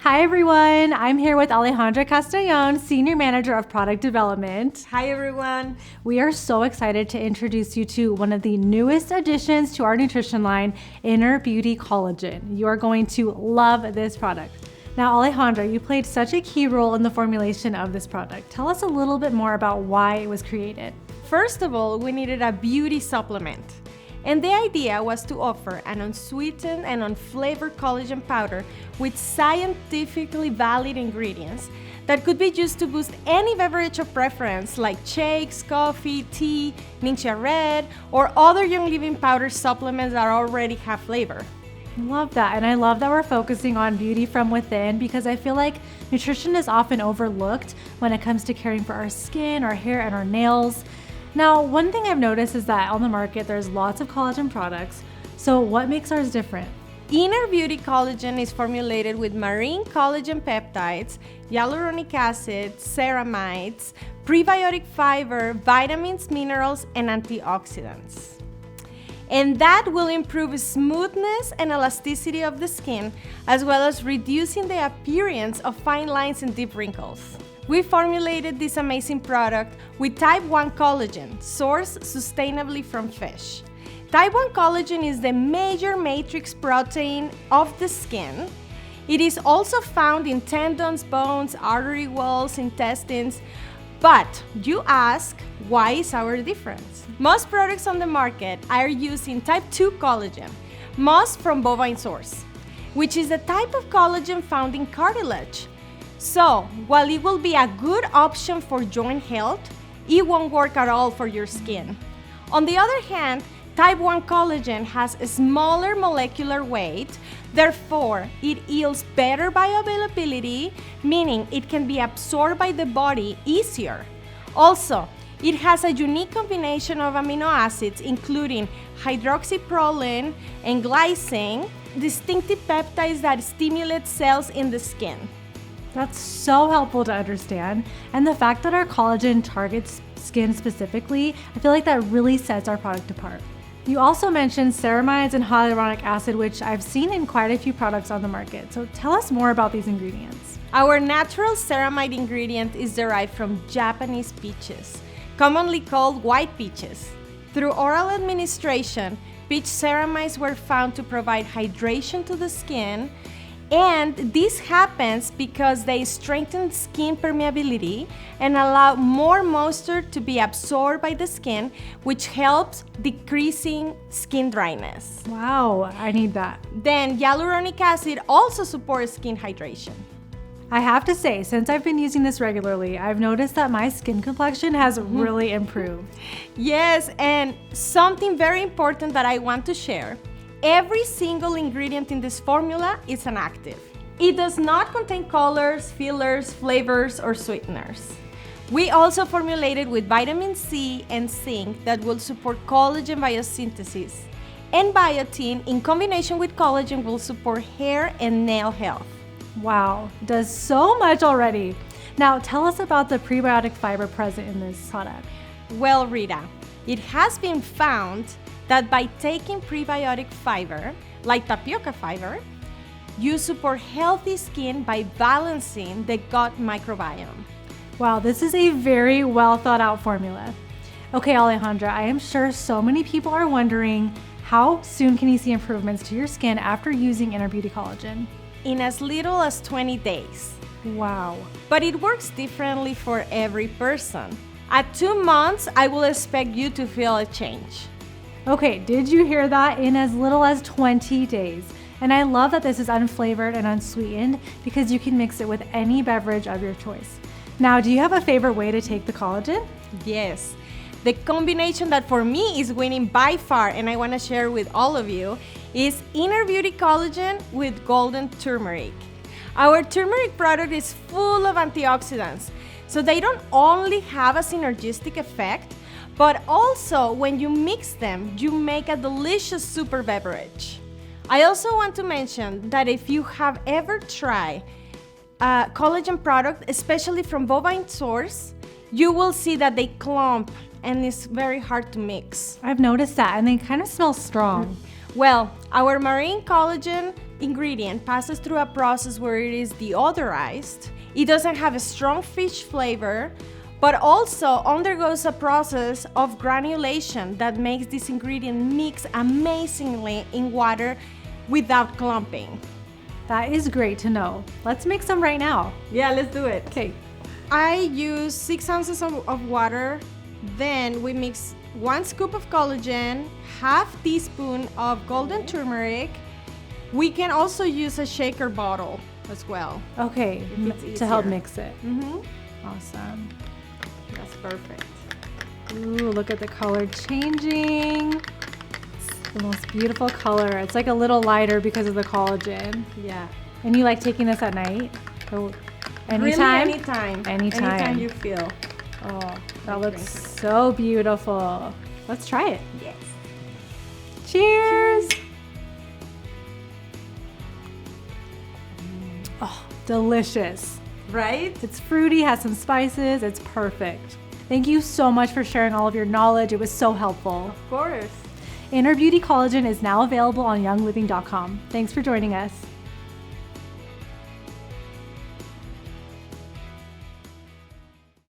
Hi everyone, I'm here with Alejandra Castellon, Senior Manager of Product Development. Hi everyone. We are so excited to introduce you to one of the newest additions to our nutrition line, Inner Beauty Collagen. You are going to love this product. Now Alejandra, you played such a key role in the formulation of this product. Tell us a little bit more about why it was created. First of all, we needed a beauty supplement. And the idea was to offer an unsweetened and unflavored collagen powder with scientifically valid ingredients that could be used to boost any beverage of preference like shakes, coffee, tea, Ningxia Red, or other Young Living powder supplements that already have flavor. Love that. And I love that we're focusing on beauty from within because I feel like nutrition is often overlooked when it comes to caring for our skin, our hair, and our nails. Now, one thing I've noticed is that on the market, there's lots of collagen products. So what makes ours different? Inner Beauty Collagen is formulated with marine collagen peptides, hyaluronic acid, ceramides, prebiotic fiber, vitamins, minerals, and antioxidants. And that will improve smoothness and elasticity of the skin, as well as reducing the appearance of fine lines and deep wrinkles. We formulated this amazing product with type 1 collagen, sourced sustainably from fish. Type 1 collagen is the major matrix protein of the skin. It is also found in tendons, bones, artery walls, intestines. But you ask, why is our difference? Most products on the market are using type 2 collagen, most from bovine source, which is the type of collagen found in cartilage. So, while it will be a good option for joint health, it won't work at all for your skin. On the other hand, type 1 collagen has a smaller molecular weight, therefore it yields better bioavailability, meaning it can be absorbed by the body easier. Also, it has a unique combination of amino acids, including hydroxyproline and glycine, distinctive peptides that stimulate cells in the skin. That's so helpful to understand. And the fact that our collagen targets skin specifically, I feel like that really sets our product apart. You also mentioned ceramides and hyaluronic acid, which I've seen in quite a few products on the market. So tell us more about these ingredients. Our natural ceramide ingredient is derived from Japanese peaches, commonly called white peaches. Through oral administration, peach ceramides were found to provide hydration to the skin. And this happens because they strengthen skin permeability and allow more moisture to be absorbed by the skin, which helps decreasing skin dryness. Wow, I need that. Then hyaluronic acid also supports skin hydration. I have to say, since I've been using this regularly, I've noticed that my skin complexion has really improved. Yes, and something very important that I want to share. Every single ingredient in this formula is an active. It does not contain colors, fillers, flavors, or sweeteners. We also formulated with vitamin C and zinc that will support collagen biosynthesis. And biotin in combination with collagen will support hair and nail health. Wow, does so much already. Now tell us about the prebiotic fiber present in this product. Well, Rita, it has been found that by taking prebiotic fiber, like tapioca fiber, you support healthy skin by balancing the gut microbiome. Wow, this is a very well thought out formula. Okay, Alejandra, I am sure so many people are wondering, how soon can you see improvements to your skin after using Inner Beauty Collagen? In as little as 20 days. Wow. But it works differently for every person. At 2 months, I will expect you to feel a change. Okay, did you hear that? In as little as 20 days. And I love that this is unflavored and unsweetened because you can mix it with any beverage of your choice. Now, do you have a favorite way to take the collagen? Yes. The combination that for me is winning by far, and I want to share with all of you, is Inner Beauty Collagen with golden turmeric. Our turmeric product is full of antioxidants, so they don't only have a synergistic effect, but also when you mix them, you make a delicious super beverage. I also want to mention that if you have ever tried a collagen product, especially from bovine source, you will see that they clump and it's very hard to mix. I've noticed that, and they kind of smell strong. Well, our marine collagen ingredient passes through a process where it is deodorized, it doesn't have a strong fish flavor, but also undergoes a process of granulation that makes this ingredient mix amazingly in water without clumping. That is great to know. Let's make some right now. Yeah, let's do it. Okay. I use 6 ounces of water. Then we mix 1 scoop of collagen, half teaspoon of golden turmeric. We can also use a shaker bottle as well. Okay, it's to help easier. mix it. Awesome. That's perfect. Ooh, look at the color changing. It's the most beautiful color. It's like a little lighter because of the collagen. Yeah. And you like taking this at night? Or anytime? Really anytime. Anytime. Anytime you feel. Oh, that looks so beautiful. Let's try it. Yes. Cheers! Oh, delicious. Right? It's fruity, has some spices, it's perfect. Thank you so much for sharing all of your knowledge. It was so helpful. Of course. Inner Beauty Collagen is now available on youngliving.com. Thanks for joining us.